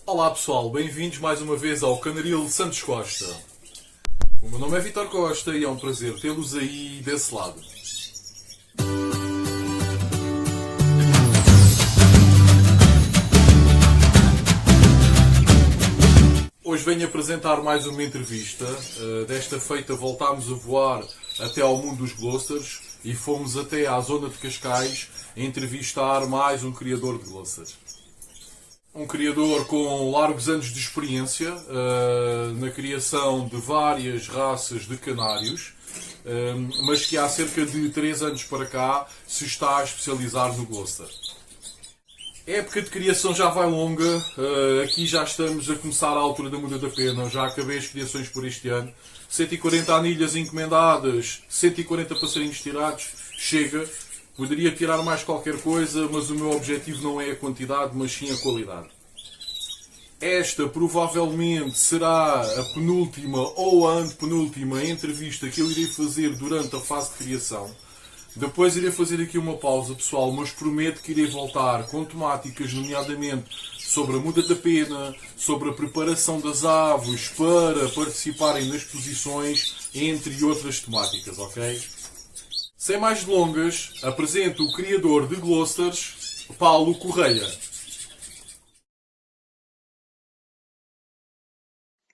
Olá pessoal, bem-vindos mais uma vez ao Canaril Santos Costa. O meu nome é Vítor Costa e é um prazer tê-los aí desse lado. Hoje venho apresentar mais uma entrevista. Desta feita voltámos a voar até ao mundo dos Glosters e fomos até à zona de Cascais a entrevistar mais um criador de Glosters. Um criador com largos anos de experiência na criação de várias raças de canários, mas que há cerca de 3 anos para cá se está a especializar no Gloster. A época de criação já vai longa, aqui já estamos a começar à altura da muda da pena, já acabei as criações por este ano. 140 anilhas encomendadas, 140 passarinhos tirados, chega. Poderia tirar mais qualquer coisa, mas o meu objetivo não é a quantidade, mas sim a qualidade. Esta provavelmente será a penúltima ou a antepenúltima entrevista que eu irei fazer durante a fase de criação. Depois irei fazer aqui uma pausa, pessoal, mas prometo que irei voltar com temáticas, nomeadamente sobre a muda da pena, sobre a preparação das aves para participarem nas exposições, entre outras temáticas, ok? Sem mais delongas, apresento o criador de Glosters, Paulo Correia.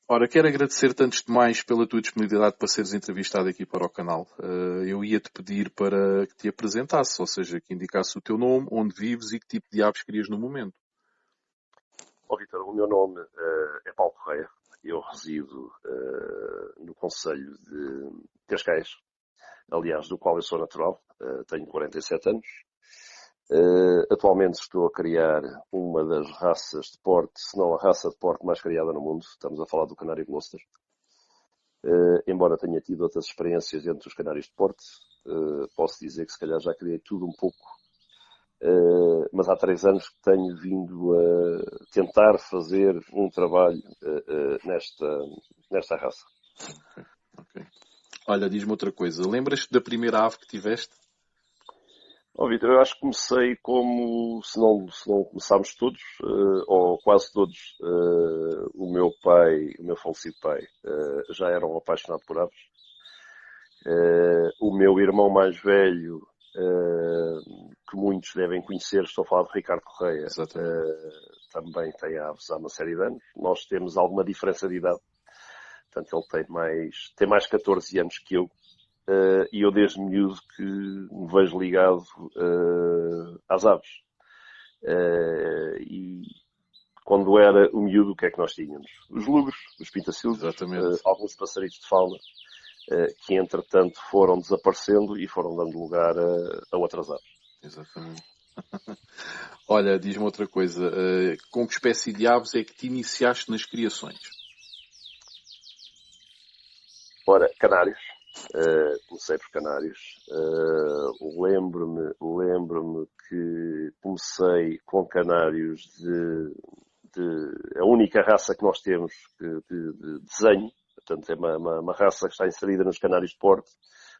Ora, quero agradecer-te antes de mais pela tua disponibilidade para seres entrevistado aqui para o canal. Eu ia-te pedir para que te apresentasses, ou seja, que indicasse o teu nome, onde vives e que tipo de aves querias no momento. Vítor, o meu nome é Paulo Correia. Eu resido no concelho de Cascais, aliás, do qual eu sou natural. Tenho 47 anos. Atualmente estou a criar uma das raças de porte, se não a raça de porte mais criada no mundo. Estamos a falar do canário Gloster. Embora tenha tido outras experiências dentro dos canários de porte, posso dizer que se calhar já criei tudo um pouco. Mas há 3 anos que tenho vindo a tentar fazer um trabalho nesta raça. Okay. Olha, diz-me outra coisa. Lembras-te da primeira ave que tiveste? Vítor, eu acho que comecei como, se não começámos todos, ou quase todos, o meu falecido pai, já era um apaixonado por aves. O meu irmão mais velho, que muitos devem conhecer, estou a falar de Ricardo Correia, também tem aves há uma série de anos. Nós temos alguma diferença de idade, portanto ele tem mais 14 anos que eu. E eu desde miúdo que me vejo ligado às aves. E quando era o miúdo, o que é que nós tínhamos? Os lugros, os pintacilgos, alguns passaritos de fauna, que entretanto foram desaparecendo e foram dando lugar a outras aves. Exatamente. Olha, diz-me outra coisa. Com que espécie de aves é que te iniciaste nas criações? Ora, canários. Comecei por canários. Lembro-me que comecei com canários a única raça que nós temos de desenho. Portanto, é uma raça que está inserida nos canários de porte,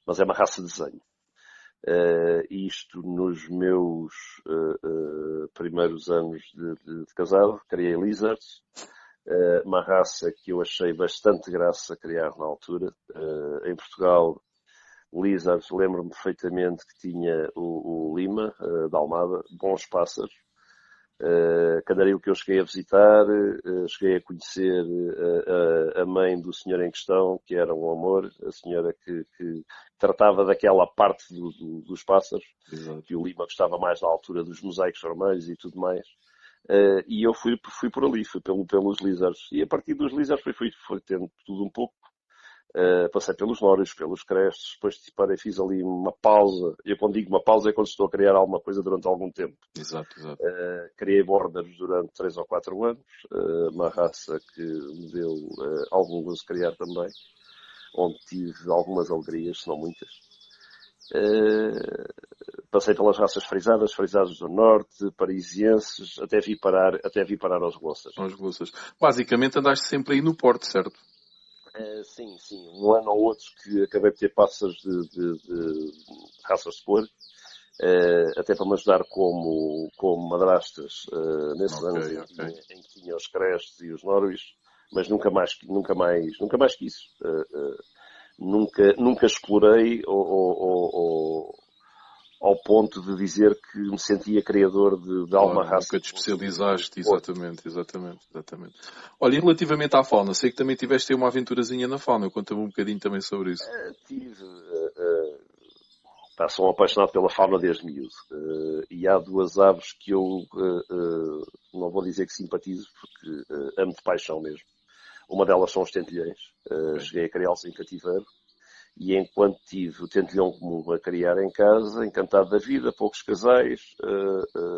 mas é uma raça de desenho. Isto nos meus primeiros anos de casado, criei lizards. Uma raça que eu achei bastante graça a criar na altura. Em Portugal, lizards, lembro-me perfeitamente que tinha o Lima, da Almada, bons pássaros. Candario que eu cheguei a visitar, cheguei a conhecer a mãe do senhor em questão, que era um amor, a senhora que tratava daquela parte dos pássaros. Exato. Que o Lima gostava mais da altura dos mosaicos vermelhos e tudo mais. E eu fui por ali, fui pelos lizards. E a partir dos lizards foi tendo tudo um pouco. Passei pelos nórios, pelos crestos, depois fiz ali uma pausa. Eu quando digo uma pausa é quando estou a criar alguma coisa durante algum tempo. Exato. Criei borders durante 3 ou 4 anos, uma raça que me deu algum gozo criar também, onde tive algumas alegrias, se não muitas. Passei pelas raças frisadas do norte, parisienses, até vi parar aos Glossers. Aos Glossers. Basicamente andaste sempre aí no porte, certo? Sim. Um ano ou outro que acabei de ter pássaros de raças de cor, até para me ajudar como madrastas nesses anos em que tinha os Crestes e os Norwich, mas nunca mais que isso. Nunca explorei ao ponto de dizer que me sentia criador de alguma raça. Nunca te especializaste, exatamente. Olha, e relativamente à fauna, sei que também tiveste aí uma aventurazinha na fauna, conta-me um bocadinho também sobre isso. Tive. Sou um apaixonado pela fauna desde miúdo. E há duas aves que eu não vou dizer que simpatizo, porque amo de paixão mesmo. Uma delas são os tentilhões. Cheguei a criá-los em cativeiro. E enquanto tive o tentilhão comum a criar em casa, encantado da vida, poucos casais,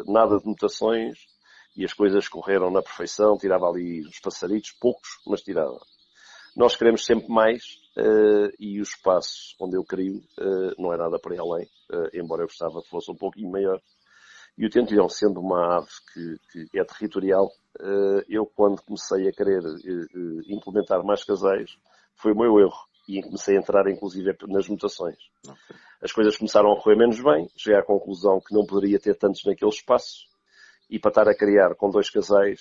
nada de mutações, e as coisas correram na perfeição, tirava ali os passaritos, poucos, mas tirava. Nós queremos sempre mais, e o espaço onde eu crio não é nada para ir além, embora eu gostava que fosse um pouquinho maior. E o tentilhão, sendo uma ave que é territorial, eu quando comecei a querer implementar mais casais, foi o meu erro. E comecei a entrar, inclusive, nas mutações. Okay. As coisas começaram a correr menos bem. Cheguei à conclusão que não poderia ter tantos naquele espaço. E para estar a criar com 2 casais,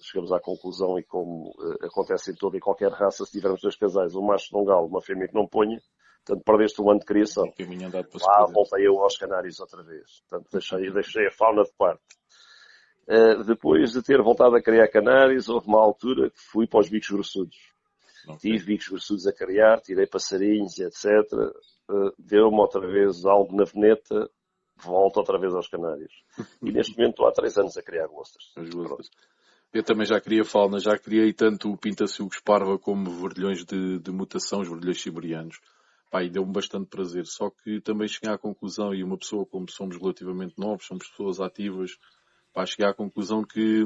chegamos à conclusão, e como acontece em toda e qualquer raça, se tivermos 2 casais, um macho de um galo, uma fêmea que não ponha, portanto, perdeste um ano de criação. Lá voltei eu aos Canários outra vez. Portanto, deixei a fauna de parte. Depois de ter voltado a criar Canários, houve uma altura que fui para os bicos grossudos. Okay. Tive bicos grossudos a criar, tirei passarinhos, etc. Deu-me outra vez algo na veneta, volto outra vez aos Canários. E neste momento estou há 3 anos a criar glosters. Eu também já criei fauna, já criei tanto o pinta-silgos parva como verdilhões de mutação, os verdilhões siberianos. E deu-me bastante prazer. Só que também cheguei à conclusão, e uma pessoa, como somos relativamente novos, somos pessoas ativas, cheguei à conclusão que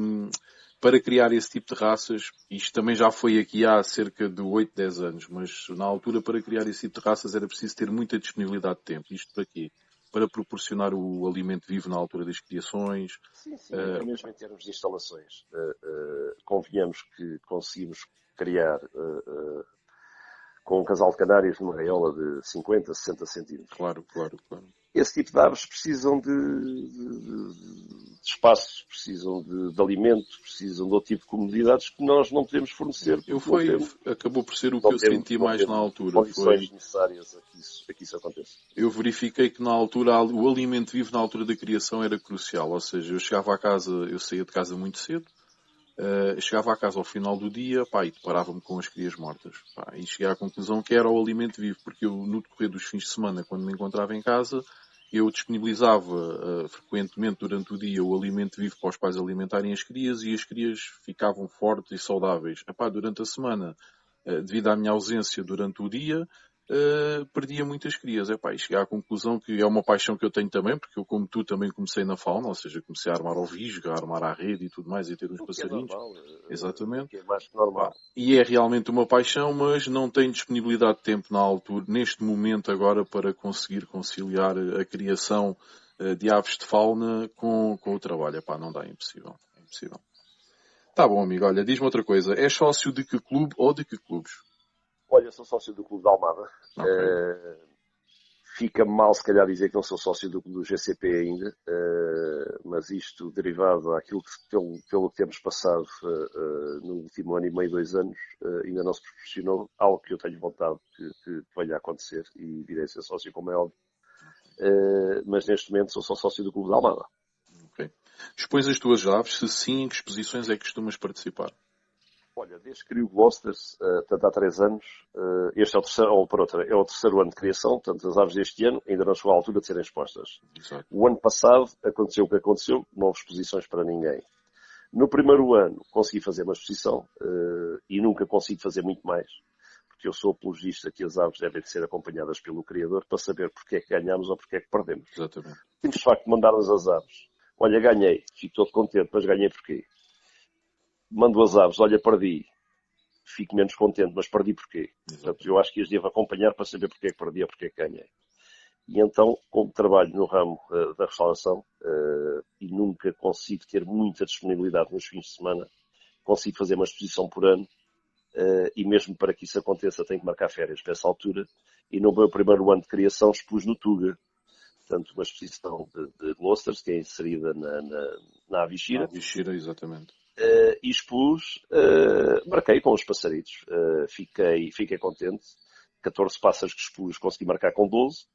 para criar esse tipo de raças, isto também já foi aqui há cerca de 8, 10 anos, mas na altura para criar esse tipo de raças era preciso ter muita disponibilidade de tempo. Isto para quê? Para proporcionar o alimento vivo na altura das criações. Sim, mesmo em termos de instalações. Convenhamos que conseguimos criar com um casal de canários numa gaiola de 50, 60 centímetros. Claro. Esse tipo de aves precisam de espaços, precisam de alimentos, precisam de outro tipo de comodidades que nós não podemos fornecer. Acabou por ser o que eu senti mais na altura. Condições necessárias a que isso aconteça. Eu verifiquei que na altura, o alimento vivo na altura da criação era crucial. Ou seja, eu chegava à casa, eu saía de casa muito cedo, chegava à casa ao final do dia, e deparava-me com as crias mortas. E cheguei à conclusão que era o alimento vivo, porque eu, no decorrer dos fins de semana, quando me encontrava em casa, eu disponibilizava frequentemente durante o dia o alimento vivo para os pais alimentarem as crias, e as crias ficavam fortes e saudáveis. Durante a semana, devido à minha ausência durante o dia, perdia muitas crias. E cheguei à conclusão que é uma paixão que eu tenho também, porque eu, como tu, também comecei na fauna, ou seja, comecei a armar ao visgo, a armar à rede e tudo mais, e ter uns passarinhos. Exatamente. Que é mais que normal. E é realmente uma paixão, mas não tenho disponibilidade de tempo na altura, neste momento agora, para conseguir conciliar a criação de aves de fauna com o trabalho. Não dá, é impossível. Tá bom, amigo. Olha, diz-me outra coisa. És sócio de que clube ou de que clubes? Olha, sou sócio do Clube de Almada. Okay. Fica-me mal, se calhar, dizer que não sou sócio do GCP ainda, mas isto derivado daquilo pelo que temos passado no último ano e meio, 2 anos, ainda não se proporcionou, algo que eu tenho vontade que venha a acontecer, e virei ser sócio, como é óbvio. Mas neste momento sou só sócio do Clube de Almada. Okay. Expões as tuas aves? Se sim, em que exposições é que costumas participar? Olha, desde que crio Glosters, portanto há 3 anos, este é o terceiro ano de criação, portanto as aves deste ano ainda não chegou à altura de serem expostas. Exato. O ano passado aconteceu o que aconteceu, não houve exposições para ninguém. No primeiro ano consegui fazer uma exposição e nunca consigo fazer muito mais, porque eu sou apologista que as aves devem ser acompanhadas pelo Criador para saber porque é que ganhamos ou porque é que perdemos. Exatamente. Temos de facto mandar-nos as aves. Olha, ganhei, fico todo contente, mas ganhei porquê? Mando as aves, olha, perdi, fico menos contente, mas perdi porquê? Portanto, eu acho que as devo acompanhar para saber porque é que perdi ou porque é que ganhei. E então, como trabalho no ramo da restauração e nunca consigo ter muita disponibilidade nos fins de semana, consigo fazer uma exposição por ano e mesmo para que isso aconteça tenho que marcar férias para essa altura, e no meu primeiro ano de criação expus no Tuga. Portanto, uma exposição de Glosters, que é inserida na Avishira. Na Avishira, exatamente. E expus, marquei com os passaritos. Fiquei contente. 14 pássaros que expus, consegui marcar com 12.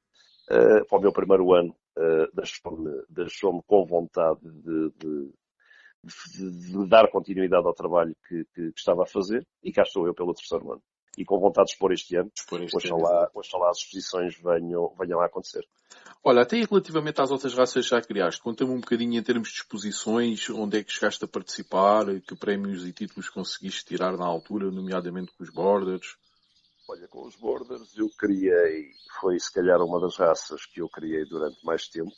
Para o meu primeiro ano, deixou-me com vontade de dar continuidade ao trabalho que estava a fazer, e cá estou eu pelo terceiro ano. E com vontade de expor este ano. Oxalá as exposições venham a acontecer. Olha, até relativamente às outras raças que já criaste, conta-me um bocadinho em termos de exposições, onde é que chegaste a participar, que prémios e títulos conseguiste tirar na altura, nomeadamente com os Borders. Olha, com os Borders foi se calhar uma das raças que eu criei durante mais tempo.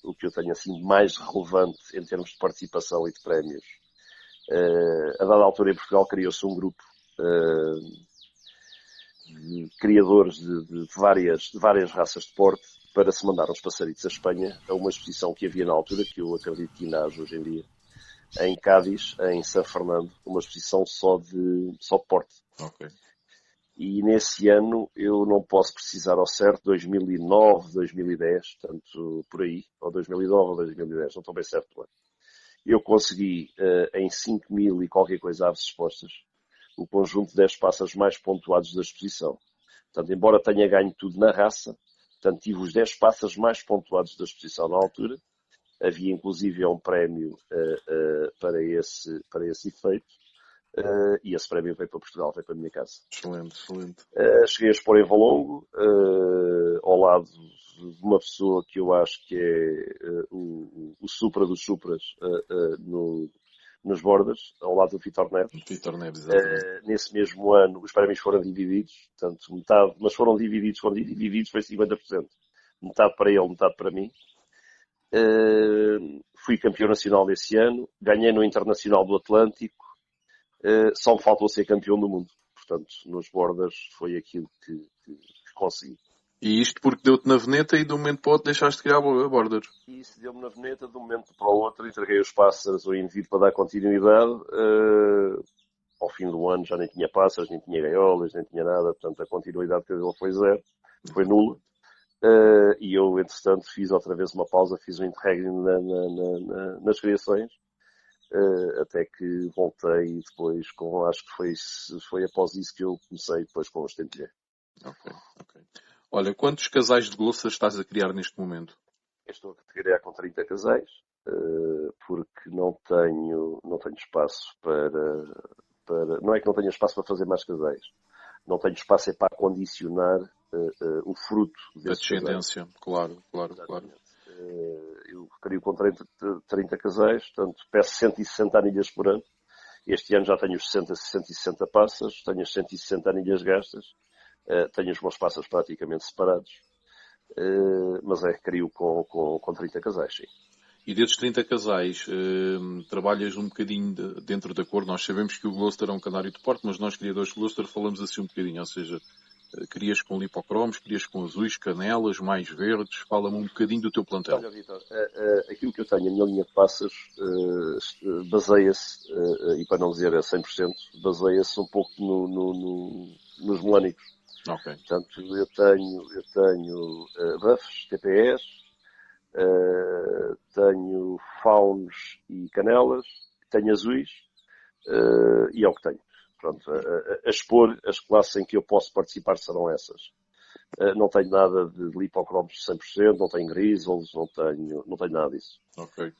O que eu tenho assim mais relevante em termos de participação e de prémios. A dada altura em Portugal criou-se um grupo de criadores de várias raças de porte para se mandar uns passaritos à Espanha, a uma exposição que havia na altura, que eu acredito que ainda há hoje em dia, em Cádiz, em São Fernando, uma exposição só de porte. Ok. E nesse ano, eu não posso precisar ao certo, 2009, 2010, portanto, por aí, ou 2009 ou 2010, não estou bem certo. Eu consegui, em 5.000 e qualquer coisa aves expostas, o conjunto de 10 pássaros mais pontuados da exposição. Portanto, embora tenha ganho tudo na raça, portanto, tive os 10 pássaros mais pontuados da exposição na altura. Havia, inclusive, um prémio para esse efeito. E esse prémio veio para Portugal, veio para a minha casa. Excelente. Cheguei a expor em Valongo, ao lado de uma pessoa que eu acho que é o supra dos supras nos Borders, ao lado do Vítor Neves. Exatamente. Nesse mesmo ano, os prémios foram divididos, portanto, metade, mas foram divididos, quando divididos foi 50%. Metade para ele, metade para mim. Fui campeão nacional desse ano, ganhei no Internacional do Atlântico, só me faltou ser campeão do mundo. Portanto, nos Borders foi aquilo que consegui. E isto porque deu-te na veneta e de um momento para o outro deixaste de criar a Borders. E isso deu-me na veneta, de um momento para o outro, entreguei os pássaros ao indivíduo para dar continuidade. Ao fim do ano já nem tinha pássaros, nem tinha gaiolas, nem tinha nada. Portanto, a continuidade que dele foi zero, foi nula. E eu, entretanto, fiz outra vez uma pausa, fiz um interregno nas criações. Até que voltei depois acho que foi após isso que eu comecei depois com os Tempelé. Ok. Olha, quantos casais de glossas estás a criar neste momento? Eu estou a criar com 30 casais, porque não tenho espaço para... Não é que não tenha espaço para fazer mais casais. Não tenho espaço para condicionar o fruto desses casais. A descendência, claro. Eu crio com 30 casais, portanto peço 160 anilhas por ano. Este ano já tenho os 160 pássaros, tenho as 160 anilhas gastas, tenho os meus pássaros praticamente separados, mas crio com 30 casais, sim. E desses 30 casais, trabalhas um bocadinho dentro da cor. Nós sabemos que o Gloucester é um canário de porte, mas nós, criadores de Gloucester, falamos assim um bocadinho, ou seja, crias com lipocromos, crias com azuis, canelas, mais verdes. Fala-me um bocadinho do teu plantel. Olha, Vitor, aquilo que eu tenho, a minha linha de pássaros, baseia-se, e para não dizer a 100%, baseia-se um pouco nos melânicos. Ok. Portanto, eu tenho buffs, TPS, tenho faunos e canelas, tenho azuis, e é o que tenho. Pronto, a expor, as classes em que eu posso participar serão essas. Não tenho nada de lipocromos 100%, não tenho grisols, não tenho nada disso. Ok.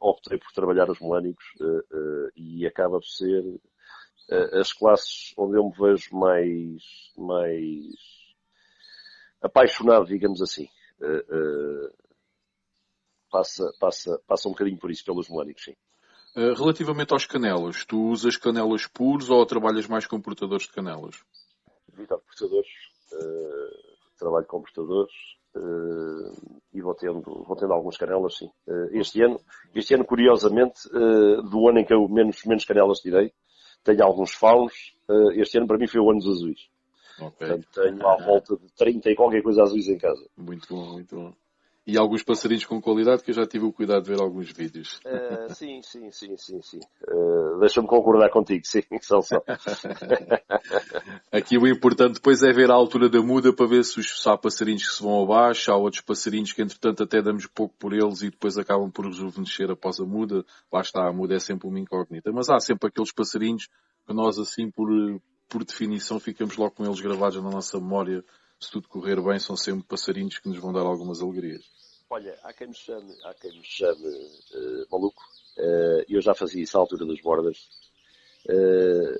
Optei por trabalhar os melânicos, e acaba por ser as classes onde eu me vejo mais apaixonado, digamos assim. Passa um bocadinho por isso, pelos melânicos, sim. Relativamente aos canelas, tu usas canelas puros ou trabalhas mais com portadores de canelas? Vitor, portadores, trabalho com portadores, e vou tendo algumas canelas, sim. Este ano, curiosamente, do ano em que eu menos canelas tirei, tenho alguns faunos. Este ano para mim foi o ano dos azuis. Okay. Portanto, tenho à volta de 30 e qualquer coisa azuis em casa. Muito bom. E alguns passarinhos com qualidade, que eu já tive o cuidado de ver alguns vídeos. Sim. Deixa-me concordar contigo, sim, são. Aqui o importante depois é ver a altura da muda para ver se há passarinhos que se vão abaixo, há outros passarinhos que entretanto até damos pouco por eles e depois acabam por rejuvenescer após a muda. Lá está, a muda é sempre uma incógnita. Mas há sempre aqueles passarinhos que nós assim por definição ficamos logo com eles gravados na nossa memória. Se tudo correr bem, são sempre passarinhos que nos vão dar algumas alegrias. Olha, há quem me chame maluco. Eu já fazia isso à altura das bordas.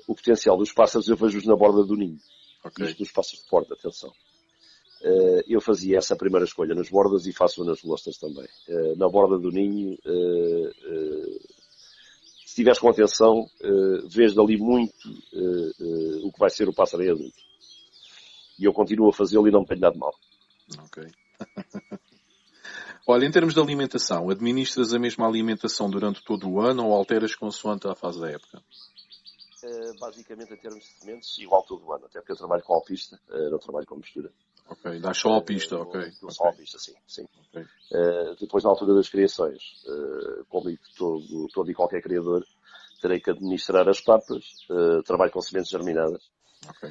O potencial dos pássaros eu vejo-os na borda do ninho. Okay. Isto dos pássaros de porta, atenção. Eu fazia essa primeira escolha nas bordas e faço nas glosters também. Na borda do ninho, se estiveres com atenção, vês dali muito o que vai ser o pássaro em adulto. E eu continuo a fazê-lo e não tenho nada de mal. Ok. Olha, em termos de alimentação, administras a mesma alimentação durante todo o ano ou alteras consoante a fase da época? Basicamente, em termos de sementes, igual todo o ano. Até porque eu trabalho com alpista, não trabalho com mistura. Ok, dá só alpista, ok. Só alpista, sim. Okay. Depois, na altura das criações, como todo e qualquer criador, terei que administrar as papas, trabalho com sementes germinadas. Ok.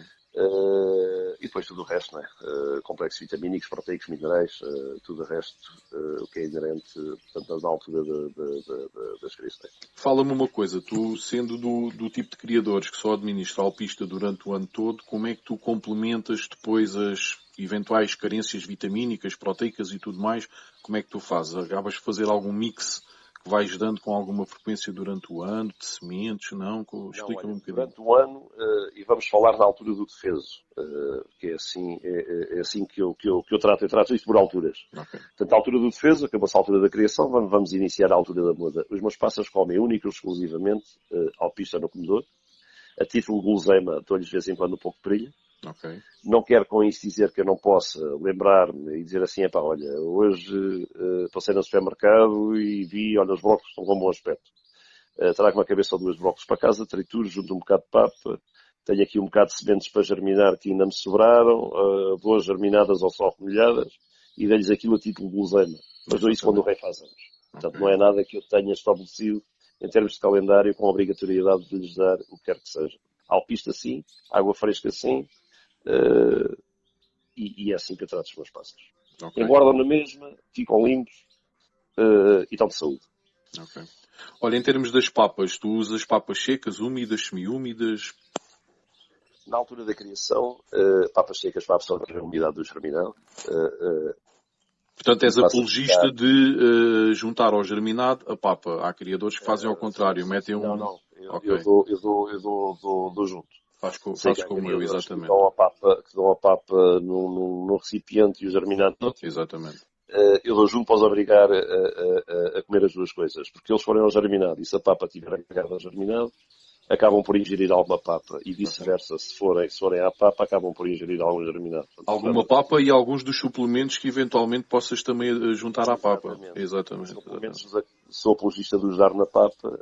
E depois tudo o resto, não é? Complexos vitamínicos, proteicos, minerais, tudo o resto, o que é inerente, portanto, na altura das criações. Fala-me uma coisa, tu sendo do tipo de criadores que só administra alpista durante o ano todo, como é que tu complementas depois as eventuais carências vitamínicas, proteicas e tudo mais? Como é que tu fazes? Acabas de fazer algum mix que vais dando com alguma frequência durante o ano, de sementes, não? Explica-me um bocadinho. Durante o ano, e vamos falar na altura do defeso, que é assim que eu trato. Eu trato isto por alturas. Okay. Portanto, a altura do defeso, acabou-se a altura da criação, vamos iniciar a altura da muda. Os meus pássaros comem única e exclusivamente alpista no comedor. A título de guloseima, dou-lhes de vez em quando um pouco de brilho. Okay. Não quero com isso dizer que eu não possa lembrar-me e dizer assim, olha, hoje passei no supermercado e vi, olha, os brócolos estão com um bom aspecto. Trago uma cabeça ou duas brócolos para casa, trituro, junto um bocado de papa, tenho aqui um bocado de sementes para germinar que ainda me sobraram, boas germinadas ou só remolhadas, e dei-lhes aquilo a título de guloseima. Mas dou isso quando o rei faz anos. Portanto, não é nada que eu tenha estabelecido em termos de calendário com a obrigatoriedade de lhes dar o que quer que seja. Alpista sim, água fresca sim, e é assim que eu trato os meus pássaros. Okay. Engordam na mesma, ficam limpos e estão de saúde. Ok. Olha, em termos das papas, tu usas papas secas, úmidas, semi-úmidas? Na altura da criação, papas secas para absorver a umidade do germinado. Portanto, és apologista de juntar ao germinado a papa. Há criadores que fazem ao contrário, metem um... Não. Eu dou junto. Faz como eu, exatamente. Que dão a papa num recipiente e o germinado no outro. Exatamente. Eu dou junto para os obrigar a comer as duas coisas. Porque eles forem ao germinado e se a papa estiver agarrada ao germinado, acabam por ingerir alguma papa. E vice-versa, se forem à papa, acabam por ingerir algum germinado. Portanto, alguma papa e alguns dos suplementos que eventualmente possas também juntar à papa. Exatamente. Sou apologista de os dar na papa,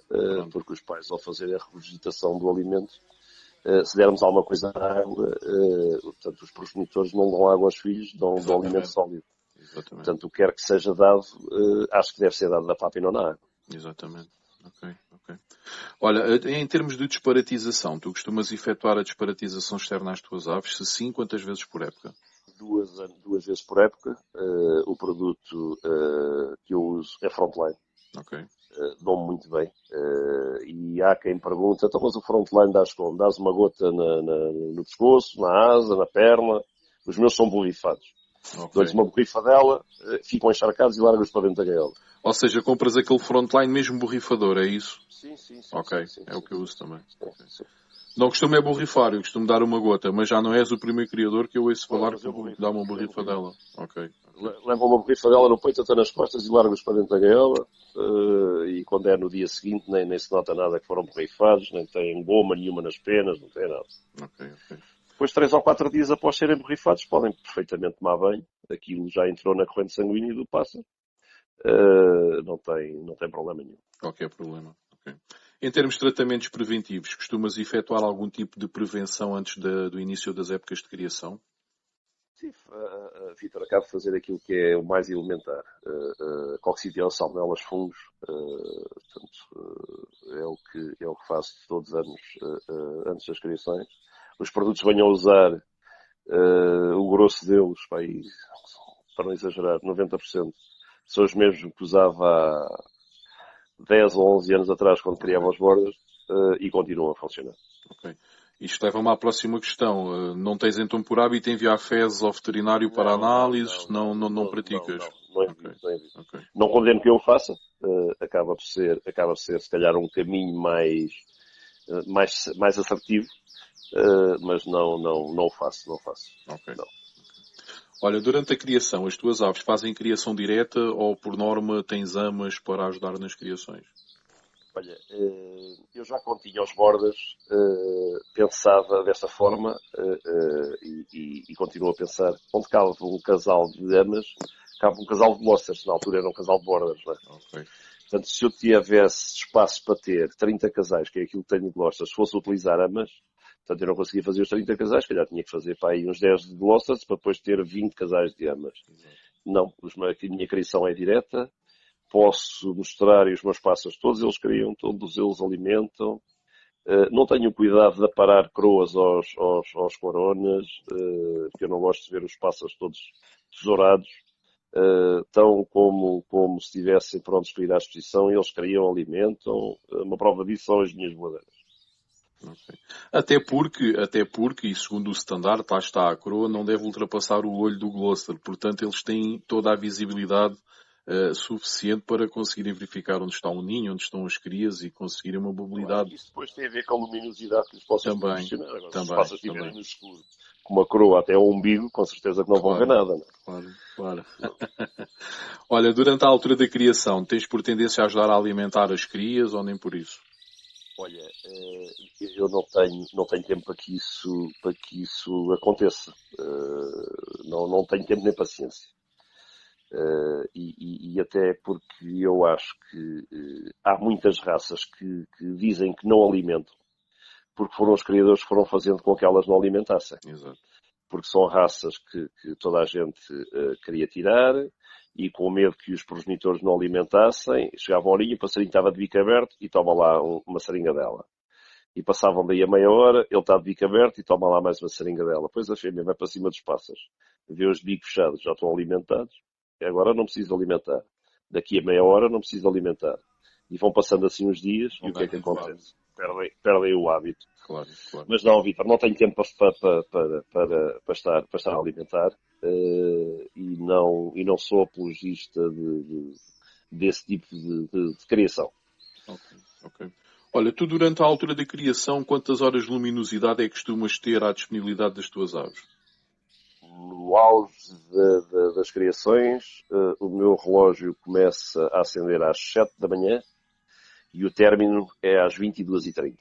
porque os pais, ao fazerem a regurgitação do alimento, se dermos alguma coisa na água, portanto, os progenitores não dão água aos filhos, dão alimento sólido. Exatamente. Portanto, o que quer que seja dado, acho que deve ser dado na papa e não na água. Exatamente. Ok. Olha, em termos de disparatização, tu costumas efetuar a disparatização externa às tuas aves? Se sim, quantas vezes por época? Duas vezes por época. O produto que eu uso é Frontline. Ok. Dou-me muito bem. E há quem pergunta, então mas o Frontline dás como? Dás uma gota no pescoço, na asa, na perna? Os meus são borrifados. Okay. Dou-lhes uma borrifadela, ficam encharcados e largo-os para dentro da gaiola. Ou seja, compras aquele Frontline mesmo borrifador, é isso? Sim. Ok, é o que eu uso também. Sim. Não costumo borrifar, eu costumo dar uma gota, mas já não és o primeiro criador que eu ouço falar que dá uma borrifadela. Ok. Levam uma borrifadela no peito até nas costas e largo-os para dentro da gaiola. E quando é no dia seguinte, nem se nota nada que foram borrifados, nem tem goma nenhuma nas penas, não tem nada. Ok. Depois, 3 ou 4 dias após serem borrifados, podem perfeitamente tomar banho. Aquilo já entrou na corrente sanguínea do pássaro. Não tem problema nenhum. Qualquer problema. Okay. Em termos de tratamentos preventivos, costumas efetuar algum tipo de prevenção antes do início das épocas de criação? Sim, Vítor, acabo de fazer aquilo que é o mais elementar. Coccidial, salmonelas, fungos, portanto, é o que faço todos os anos antes das criações. Os produtos venham a usar o grosso deles, para não exagerar, 90%, são os mesmos que usava há 10 ou 11 anos atrás, quando criava as bordas, e continuam a funcionar. Ok. Isto leva-me à próxima questão. Não tens então por hábito enviar fezes ao veterinário para análise? Não praticas? Não Ok. evito, não evito. Ok. Não condeno que eu o faça, acaba por ser se calhar um caminho mais assertivo, mas não o faço, não faço. Ok. Não. Olha, durante a criação, as tuas aves fazem criação direta ou, por norma, tens amas para ajudar nas criações? Olha, eu já quando tinha os bordas pensava desta forma e continuo a pensar. Onde cabe um casal de amas, cabe um casal de Gloucesters, na altura era um casal de bordas, não é? Ok. Portanto, se eu tivesse espaço para ter 30 casais, que é aquilo que tenho de Gloucesters, se fosse utilizar amas, portanto eu não conseguia fazer os 30 casais, calhar tinha que fazer para aí uns 10 de Gloucesters para depois ter 20 casais de amas. Exato. Não, a minha criação é direta, posso mostrar e os meus pássaros todos eles criam, todos eles alimentam. Não tenho cuidado de aparar coroas aos coronas, porque eu não gosto de ver os pássaros todos tesourados, tão como se estivessem prontos para ir à exposição, eles criam, alimentam. Uma prova disso são as minhas voadeiras. Okay. Até porque, e segundo o standard, lá está, a coroa não deve ultrapassar o olho do Gloucester. Portanto, eles têm toda a visibilidade suficiente para conseguirem verificar onde está o ninho, onde estão as crias e conseguirem uma mobilidade. Isso depois tem a ver com a luminosidade que lhes possas Também, proporcionar. Agora, se os também, pássaros também. estiverem no escuro, com uma coroa até ao umbigo, com certeza que não vão ver nada. Não? Claro. Olha, durante a altura da criação, tens por tendência a ajudar a alimentar as crias ou nem por isso? Olha, eu não tenho tempo para que isso aconteça. Não tenho tempo nem paciência. E até porque eu acho que há muitas raças que dizem que não alimentam, porque foram os criadores que foram fazendo com que elas não alimentassem. Exato. Porque são raças que toda a gente queria tirar, e com medo que os progenitores não alimentassem, chegava a horinha, o passarinho estava de bico aberto e toma lá uma seringa dela. E passavam daí a meia hora, ele está de bico aberto e toma lá mais uma seringa dela. Depois a fêmea vai para cima dos pássaros, vê os bicos fechados, já estão alimentados, e agora não preciso alimentar. Daqui a meia hora não preciso alimentar. E vão passando assim os dias, e o que é que acontece? Perdem o hábito. Claro. Mas não, Vítor, não tenho tempo para estar a alimentar, e não sou apologista desse tipo de criação. Ok. Olha, tu durante a altura da criação, quantas horas de luminosidade é que costumas ter à disponibilidade das tuas aves? No auge das criações, o meu relógio começa a acender às 7 da manhã e o término é às 22h30.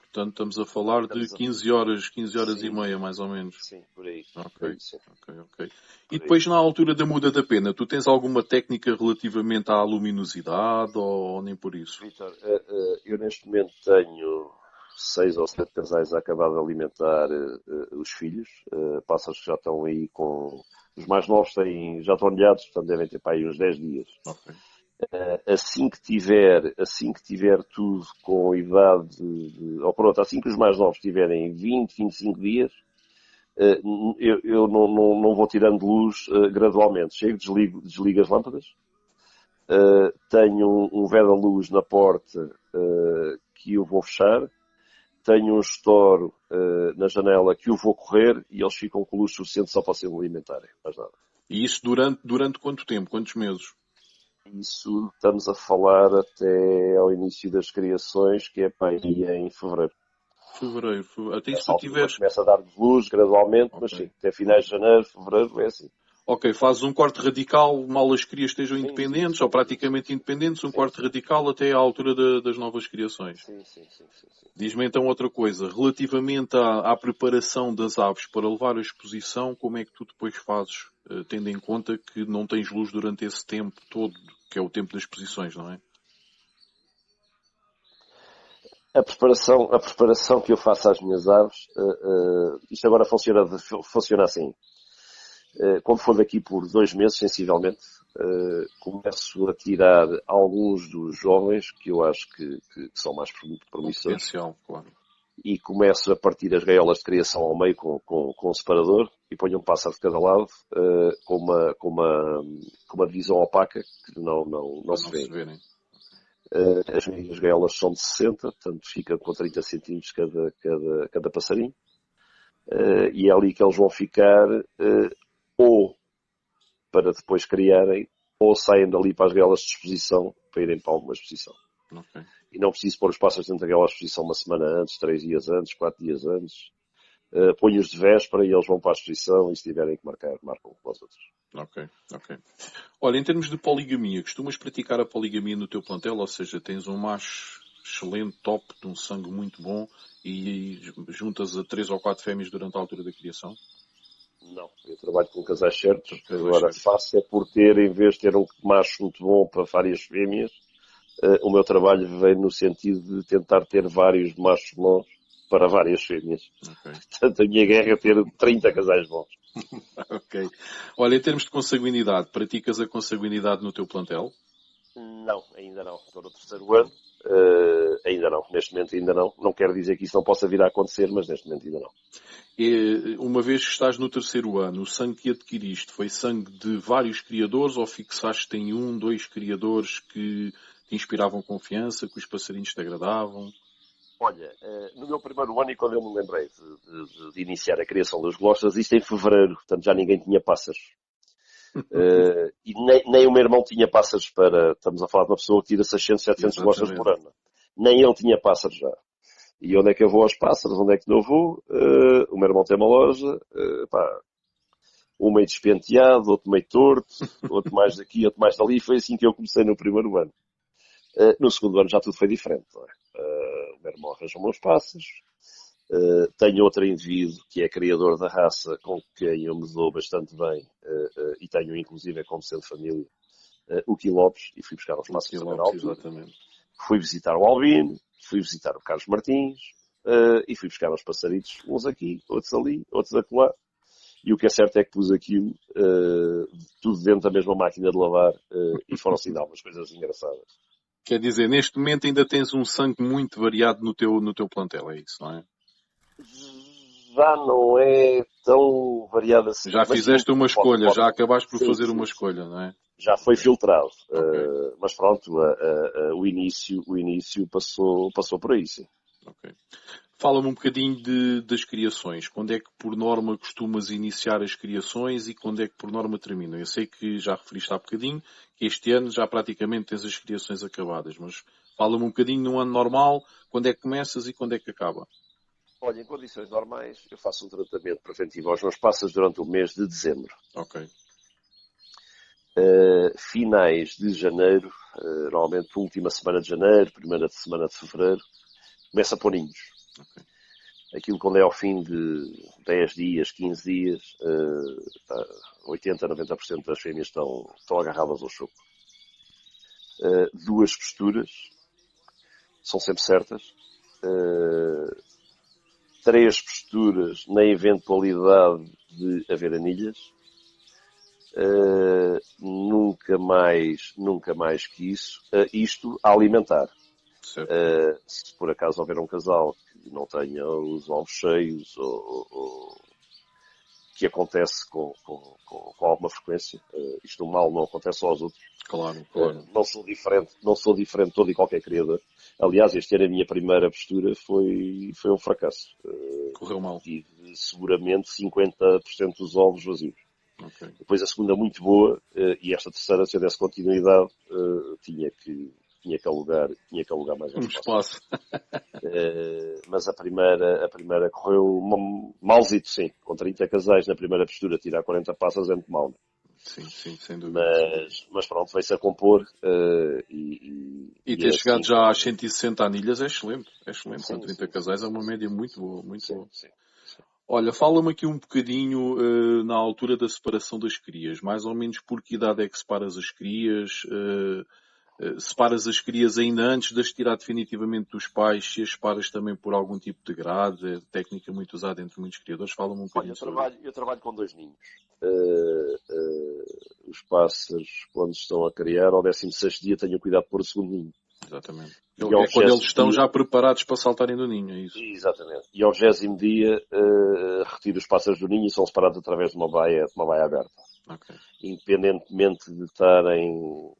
Portanto, estamos a falar de 15 horas Sim. e meia, mais ou menos. Sim, por aí. Ok. Por E depois, na altura da muda da pena, tu tens alguma técnica relativamente à luminosidade ou nem por isso? Vítor, eu neste momento tenho 6 ou 7 casais a acabar de alimentar os filhos. Pássaros que já estão aí com... Os mais novos já estão olhados, portanto devem ter para aí uns 10 dias. Ok. Assim que tiver tudo com idade ou pronto, assim que os mais novos tiverem 20, 25 dias, eu não vou tirando luz gradualmente. Chego, desligo as lâmpadas, tenho um veda-luz na porta que eu vou fechar, tenho um estouro na janela que eu vou correr e eles ficam com luz suficiente só para se alimentarem, mais nada. E isso durante quanto tempo? Quantos meses? Isso estamos a falar até ao início das criações, que é para aí em fevereiro. Fevereiro. Até isso Essa tu altura tiveres... começa a dar luz gradualmente, Ok. mas sim, até finais de janeiro, fevereiro é assim. Ok, fazes um corte radical, mal as crias estejam independentes, sim. ou praticamente independentes, um corte radical até à altura das novas criações. Sim. Diz-me então outra coisa, relativamente à preparação das aves para levar a exposição, como é que tu depois fazes, tendo em conta que não tens luz durante esse tempo todo, que é o tempo das exposições, não é? A preparação que eu faço às minhas aves, isto agora funciona assim. Quando for daqui por 2 meses, sensivelmente, começo a tirar alguns dos jovens que eu acho que são mais promissores Potencial, claro. e começo a partir as gaiolas de criação ao meio com um separador e ponho um pássaro de cada lado com uma divisão opaca que não se vê. Verem. As minhas gaiolas são de 60, portanto fica com 30 centímetros cada passarinho. E é ali que eles vão ficar ou para depois criarem ou saem dali para as gaiolas de exposição para irem para alguma exposição. Okay. E não preciso pôr os pássaros dentro da gaiola de exposição uma semana antes, 3 dias antes, 4 dias antes. Ponho-os de véspera e eles vão para a exposição e se tiverem que marcar, marcam com os outros. Ok. Olha, em termos de poligamia, costumas praticar a poligamia no teu plantel? Ou seja, tens um macho excelente, top, de um sangue muito bom e juntas a 3 ou 4 fêmeas durante a altura da criação? Não, eu trabalho com casais certos. Agora, faço é por ter, em vez de ter um macho muito bom para várias fêmeas, o meu trabalho vem no sentido de tentar ter vários machos bons para várias fêmeas. Okay. Portanto, a minha guerra é ter 30 casais bons. Ok. Olha, em termos de consanguinidade, praticas a consanguinidade no teu plantel? Não, ainda não. Estou no 3º ano. Ainda não. Neste momento ainda não. Não quero dizer que isso não possa vir a acontecer, mas neste momento ainda não. E, uma vez que estás no 3º ano, o sangue que adquiriste foi sangue de vários criadores ou fixaste em 1, 2 criadores que te inspiravam confiança, que os passarinhos te agradavam? Olha, no meu primeiro ano, e quando eu me lembrei de iniciar a criação das glostas, isto em fevereiro, portanto já ninguém tinha pássaros. E nem o meu irmão tinha pássaros estamos a falar de uma pessoa que tira 600, 700 glostas por ano. Nem ele tinha pássaros já. E onde é que eu vou aos pássaros? Onde é que não vou? O meu irmão tem uma loja, um meio despenteado, outro meio torto, outro mais daqui, outro mais dali. Foi assim que eu comecei no primeiro ano. No segundo ano já tudo foi diferente. Não é? O meu irmão arranjou meus pássaros. Tenho outro indivíduo que é criador da raça com quem eu me dou bastante bem e tenho inclusive como sendo família o Quilopes e fui buscar os pássaros também na altura. Exatamente. Fui visitar o Albino, fui visitar o Carlos Martins e fui buscar os passaritos, uns aqui, outros ali, outros acolá. E o que é certo é que pus aquilo tudo dentro da mesma máquina de lavar e foram-se dar umas coisas engraçadas. Quer dizer, neste momento ainda tens um sangue muito variado no teu plantel, é isso, não é? Já não é tão variado assim. Já fizeste uma escolha, já acabaste por fazer uma sim. escolha, não é? Já foi filtrado. Okay. Mas pronto, o início passou por aí, sim. Ok. Fala-me um bocadinho das criações. Quando é que, por norma, costumas iniciar as criações e quando é que, por norma, terminam? Eu sei que já referiste há bocadinho que este ano já praticamente tens as criações acabadas, mas fala-me um bocadinho num ano normal, quando é que começas e quando é que acaba? Olha, em condições normais, eu faço um tratamento preventivo aos meus pássaros durante o mês de dezembro. Ok. Finais de janeiro, normalmente última semana de janeiro, primeira semana de fevereiro, começa a pôr ninhos. Okay. Aquilo quando é ao fim de 10 dias, 15 dias, 80, 90% das fêmeas estão agarradas ao choco. 2 posturas, são sempre certas. 3 posturas na eventualidade de haver anilhas. Nunca mais que isso. Isto a alimentar. Se por acaso houver um casal que não tenha os ovos cheios ou que acontece com alguma frequência, isto mal não acontece só aos outros. Claro. Não sou diferente de todo e qualquer criador. Aliás, este ano a minha primeira postura foi um fracasso. Correu mal. Tive seguramente 50% dos ovos vazios. Okay. Depois a segunda muito boa e esta terceira, se eu desse continuidade, tinha que alugar mais um espaço. Mas a primeira correu malzito, sim. Com 30 casais na primeira postura, tirar 40 passas é muito mal. Né? Sim, sem dúvida. Mas pronto, veio-se a compor e ter chegado assim, já às 160 anilhas é excelente. Sim, com 30 casais é uma sim, média muito boa. Muito boa. Sim. Olha, fala-me aqui um bocadinho na altura da separação das crias. Mais ou menos por que idade é que separas as crias? separas as crias ainda antes de as tirar definitivamente dos pais, se as separas também por algum tipo de grade, é técnica muito usada entre muitos criadores. Fala-me um bocadinho sobre isso. Eu trabalho com 2 ninhos. Os pássaros, quando estão a criar, ao 16º dia, tenho cuidado de pôr o segundo ninho. Exatamente. E É ao quando eles estão 20º dia, já preparados para saltarem do ninho, é isso? exatamente. E ao 20º dia, retiro os pássaros do ninho e são separados através de uma baia aberta. Ok. Independentemente de estarem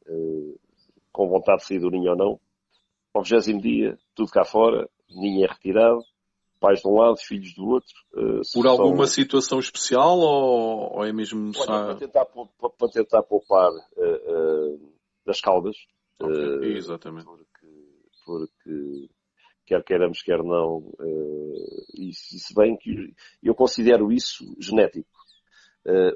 com vontade de sair do ninho ou não, ao 20º dia, tudo cá fora, ninho é retirado, pais de um lado, filhos do outro. Por alguma situação especial ou é mesmo Olha, para tentar poupar das caudas, okay. Exatamente. porque quer queiramos, quer não, e se bem que eu considero isso genético.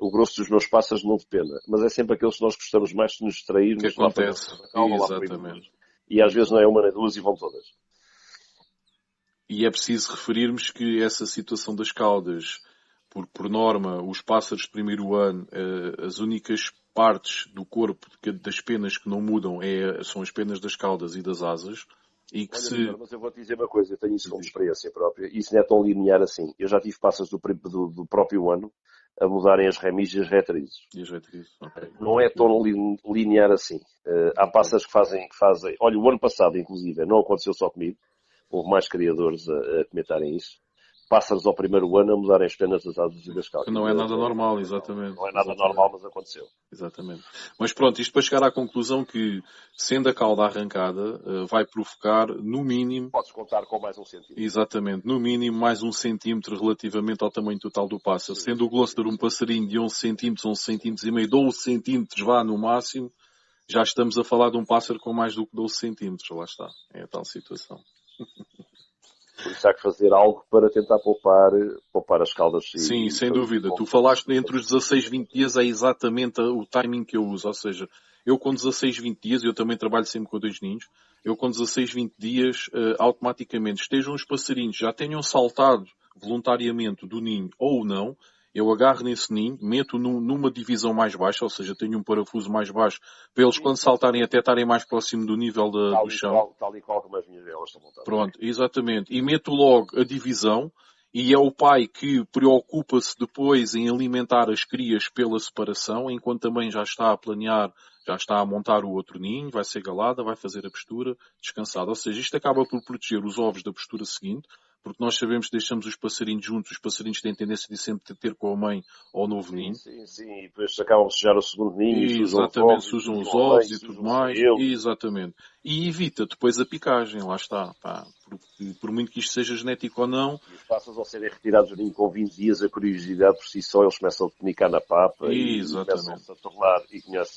O grosso dos meus pássaros não depende, mas é sempre aqueles que nós gostamos mais de nos distrairmos. Que acontece. Exatamente. E às vezes não é uma nem duas e vão todas. E é preciso referirmos que essa situação das caudas, por norma, os pássaros de primeiro ano, as únicas partes do corpo das penas que não mudam são as penas das caudas e das asas. E que Olha, mas eu vou-te dizer uma coisa, eu tenho isso como experiência própria, e isso não é tão linear assim. Eu já tive pássaros do próprio ano a mudarem as remis e as retrizes. Okay. Não é tão linear assim. Há pássaros que fazem... Olha, o ano passado, inclusive, não aconteceu só comigo, houve mais criadores a comentarem isso. Pássaros ao primeiro ano a mudarem as penas das asas e das caudas. Que não é nada normal, exatamente. Não é nada normal, mas aconteceu. Exatamente. Mas pronto, isto para chegar à conclusão que, sendo a cauda arrancada, vai provocar, no mínimo... Podes contar com mais 1 centímetro. Exatamente. No mínimo, mais 1 centímetro relativamente ao tamanho total do pássaro. Sim, sendo o Gloucester um passarinho de 11 centímetros, 11 centímetros e meio, 12 centímetros vá no máximo, já estamos a falar de um pássaro com mais do que 12 centímetros. Lá está. É a tal situação. Por isso há que fazer algo para tentar poupar as caudas. Sim, sem dúvida. Tu falaste entre os 16 e 20 dias é exatamente o timing que eu uso. Ou seja, eu com 16, 20 dias, eu também trabalho sempre com 2 ninhos, eu com 16, 20 dias, automaticamente estejam os passarinhos, já tenham saltado voluntariamente do ninho ou não, eu agarro nesse ninho, meto numa divisão mais baixa, ou seja, tenho um parafuso mais baixo, para eles quando saltarem até estarem mais próximo do nível do chão. Tal e qual como as minhas velas estão montadas. Pronto, exatamente. E meto logo a divisão, e é o pai que preocupa-se depois em alimentar as crias pela separação, enquanto também já está a planear, já está a montar o outro ninho, vai ser galada, vai fazer a postura descansada. Ou seja, isto acaba por proteger os ovos da postura seguinte, porque nós sabemos que deixamos os passarinhos juntos, os passarinhos têm tendência de sempre ter com a mãe ao novo ninho. Sim, e depois acabam de sujar o segundo ninho. Exatamente, sujam os ovos e tudo mais. Exatamente. E evita depois a picagem, lá está. Pá, porque, por muito que isto seja genético ou não... E os pássaros ao serem retirados do ninho com 20 dias, a curiosidade por si só, eles começam a penicar na papa e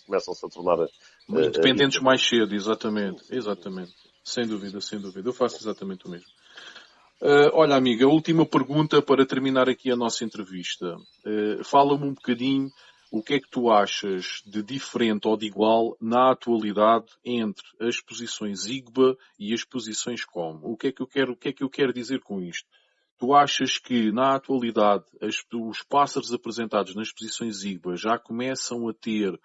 começam-se a tornar muito dependentes mais cedo, exatamente. Exatamente. Sem dúvida, sem dúvida. Eu faço exatamente o mesmo. Olha, amiga, a última pergunta para terminar aqui a nossa entrevista. Fala-me um bocadinho o que é que tu achas de diferente ou de igual na atualidade entre as posições IGBA e as posições COM. O que é que eu quero dizer com isto? Tu achas que na atualidade os pássaros apresentados nas posições IGBA já começam a ter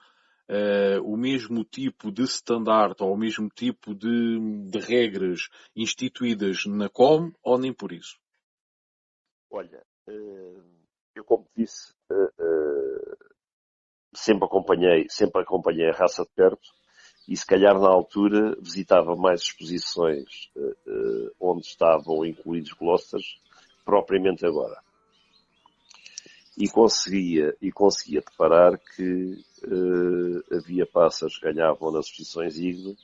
o mesmo tipo de standard ou o mesmo tipo de regras instituídas na COM ou nem por isso? Olha, eu como disse, sempre acompanhei a raça de perto e se calhar na altura visitava mais exposições onde estavam incluídos Gloucesters propriamente agora. E conseguia deparar que havia pássaros que ganhavam nas exposições IGBA,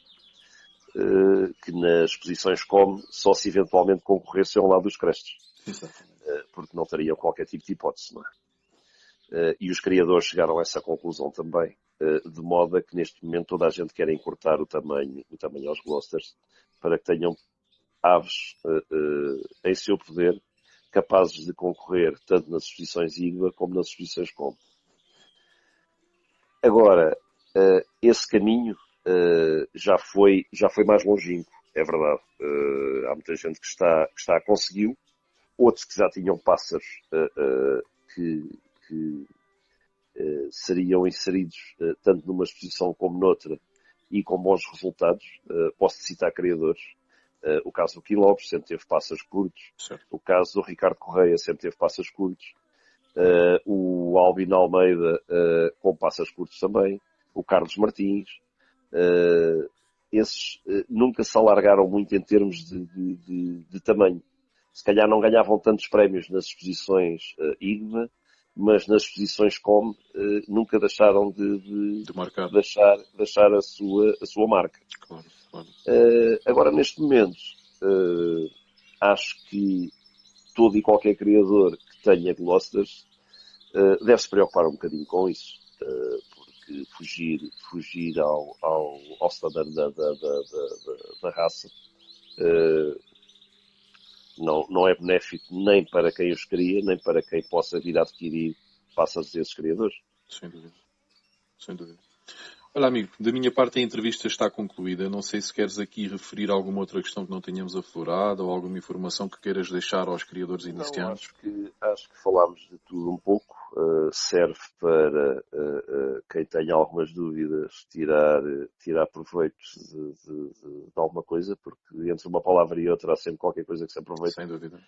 que nas exposições COM só se eventualmente concorressem ao lado dos crestos. Porque não teriam qualquer tipo de hipótese, não é? E os criadores chegaram a essa conclusão também, de modo a que neste momento toda a gente quer encurtar o tamanho aos Gloucesters para que tenham aves em seu poder capazes de concorrer tanto nas exposições IGBA como nas exposições COM. Agora, esse caminho já foi mais longínquo, é verdade. Há muita gente que conseguiu, outros que já tinham pássaros que seriam inseridos tanto numa exposição como noutra e com bons resultados. Posso citar criadores. O caso do Quilopes sempre teve passas curtos. Certo. O caso do Ricardo Correia sempre teve passas curtos. O Albino Almeida com passas curtos também. O Carlos Martins. Esses nunca se alargaram muito em termos de tamanho. Se calhar não ganhavam tantos prémios nas exposições IGMA, mas nas exposições COM nunca deixaram de marcar. deixar a sua marca. Claro. Agora, neste momento, acho que todo e qualquer criador que tenha Glosters deve se preocupar um bocadinho com isso, porque fugir ao standard da raça não é benéfico nem para quem os cria, nem para quem possa vir a adquirir passas desses criadores. Sem dúvida. Olha, amigo, da minha parte a entrevista está concluída. Não sei se queres aqui referir alguma outra questão que não tenhamos aflorado ou alguma informação que queiras deixar aos criadores iniciantes. Acho que falámos de tudo um pouco. Serve para quem tenha algumas dúvidas tirar proveito de alguma coisa, porque entre uma palavra e outra há sempre qualquer coisa que se aproveite. Sem dúvida.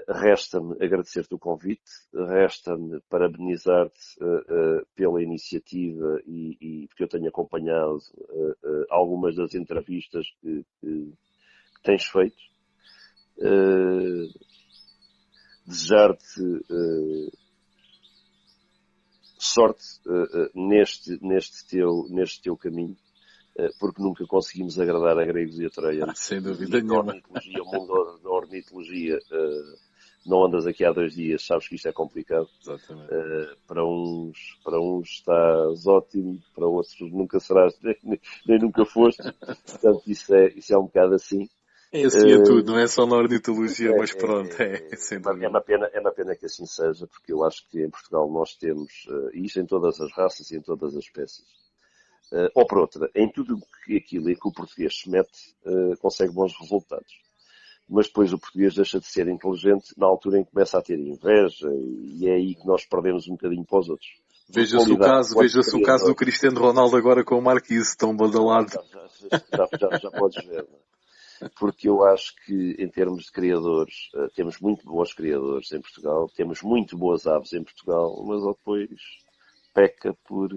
Resta-me agradecer-te o convite, resta-me parabenizar-te pela iniciativa e porque eu tenho acompanhado algumas das entrevistas que tens feito. Desejar-te sorte neste teu caminho, porque nunca conseguimos agradar a gregos e a troianos. Sem dúvida nenhuma. O mundo da ornitologia, não andas aqui há 2 dias, sabes que isto é complicado. Exatamente. Para uns estás ótimo, para outros nunca serás, nem nunca foste. Portanto, isso é um bocado assim. É assim a tudo, não é só na ornitologia, mas pronto, é uma pena que assim seja, porque eu acho que em Portugal nós temos, e isto em todas as raças e em todas as espécies, ou por outra, em tudo aquilo em que o português se mete, consegue bons resultados. Mas depois o português deixa de ser inteligente na altura em que começa a ter inveja, e é aí que nós perdemos um bocadinho para os outros. Veja-se o caso do Cristiano Ronaldo agora com o Marquise, tão badalado. Já podes ver, não é? Porque eu acho que, em termos de criadores, temos muito bons criadores em Portugal, temos muito boas aves em Portugal, mas depois peca por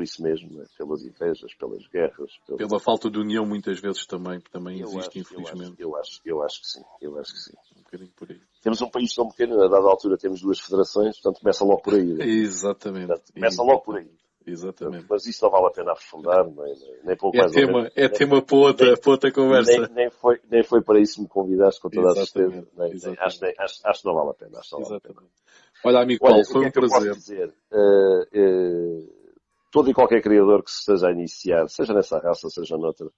isso mesmo, né? Pelas invejas, pelas guerras. Pela falta de união, muitas vezes também existe, infelizmente. Eu acho que sim. Um bocadinho por aí. Temos um país tão pequeno, a dada altura temos 2 federações, portanto começa logo por aí. Né? Exatamente. Portanto, começa logo por aí. Exatamente. Mas isso não vale a pena aprofundar, nem pouco mais ou menos. Tema para outra conversa. Nem foi para isso que me convidaste, com toda a certeza. Acho que não vale a pena. Exatamente. Olha, amigo Paulo, foi um prazer. Dizer, todo e qualquer criador que se esteja a iniciar, seja nessa raça, seja noutra,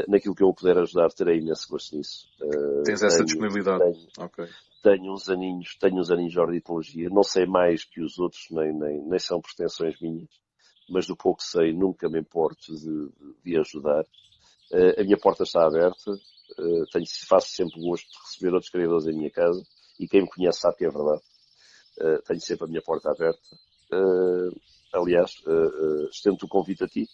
naquilo que eu puder ajudar, terei imenso gosto nisso. Tens essa disponibilidade? Tenho uns aninhos de ornitologia, não sei mais que os outros, nem são pretensões minhas, mas do pouco que sei, nunca me importo de ajudar. A minha porta está aberta, faço sempre gosto de receber outros criadores em minha casa, e quem me conhece sabe que é verdade. Tenho sempre a minha porta aberta. Aliás, estendo-te o convite a ti,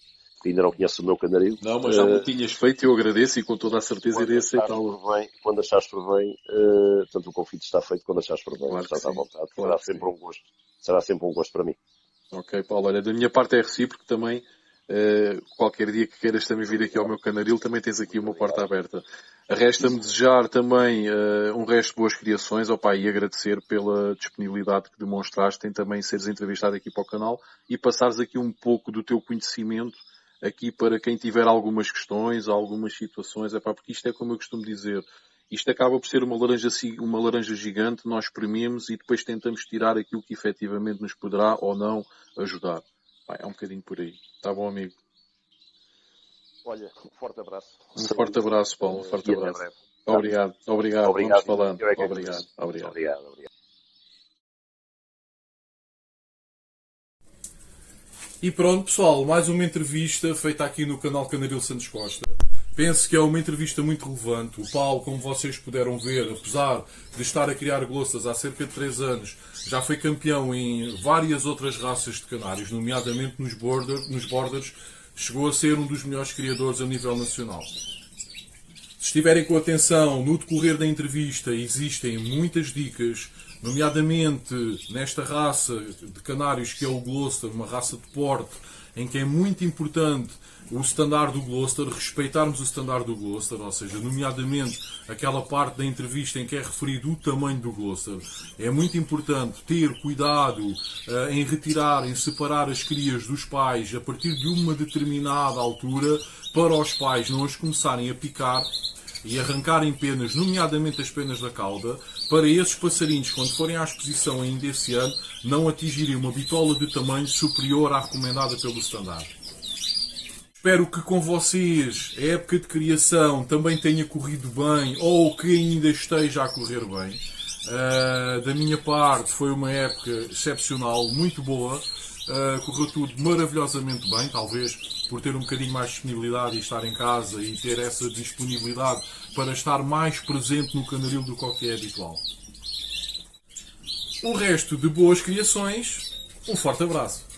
que ainda não conheces o meu canaril. Não, mas já me tinhas feito e eu agradeço e com toda a certeza irei aceitá-lo. Quando achares por bem, portanto o convite está feito quando achares por bem, claro, estás à vontade. Claro, será sempre um gosto para mim. Ok, Paulo, olha, da minha parte é recíproco também. Qualquer dia que queiras também vir aqui ao meu canaril, também tens aqui uma porta aberta. Resta-me desejar também um resto de boas criações, e agradecer pela disponibilidade que demonstraste em também seres entrevistado aqui para o canal e passares aqui um pouco do teu conhecimento aqui para quem tiver algumas questões, algumas situações, porque isto é como eu costumo dizer, isto acaba por ser uma laranja gigante, nós esprememos e depois tentamos tirar aquilo que efetivamente nos poderá ou não ajudar. É um bocadinho por aí. Tá bom, amigo? Olha, um forte abraço. Um forte abraço, Paulo. Um forte abraço. Obrigado. Vamos falando. Obrigado. E pronto, pessoal, mais uma entrevista feita aqui no canal Canaril Santos Costa. Penso que é uma entrevista muito relevante. O Paulo, como vocês puderam ver, apesar de estar a criar glossas há cerca de 3 anos, já foi campeão em várias outras raças de canários, nomeadamente nos borders, chegou a ser um dos melhores criadores a nível nacional. Se estiverem com atenção, no decorrer da entrevista existem muitas dicas, nomeadamente nesta raça de canários que é o Gloucester, uma raça de porte, em que é muito importante o standard do Gloucester, respeitarmos o standard do Gloucester, ou seja, nomeadamente aquela parte da entrevista em que é referido o tamanho do Gloucester. É muito importante ter cuidado em retirar, em separar as crias dos pais a partir de uma determinada altura, para os pais não as começarem a picar e arrancarem penas, nomeadamente as penas da cauda, para esses passarinhos, quando forem à exposição ainda esse ano, não atingirem uma bitola de tamanho superior à recomendada pelo standard. Espero que com vocês a época de criação também tenha corrido bem ou que ainda esteja a correr bem. Da minha parte foi uma época excepcional, muito boa. Correu tudo maravilhosamente bem, talvez por ter um bocadinho mais de disponibilidade e estar em casa e ter essa disponibilidade para estar mais presente no canaril do que é habitual. O resto de boas criações, um forte abraço.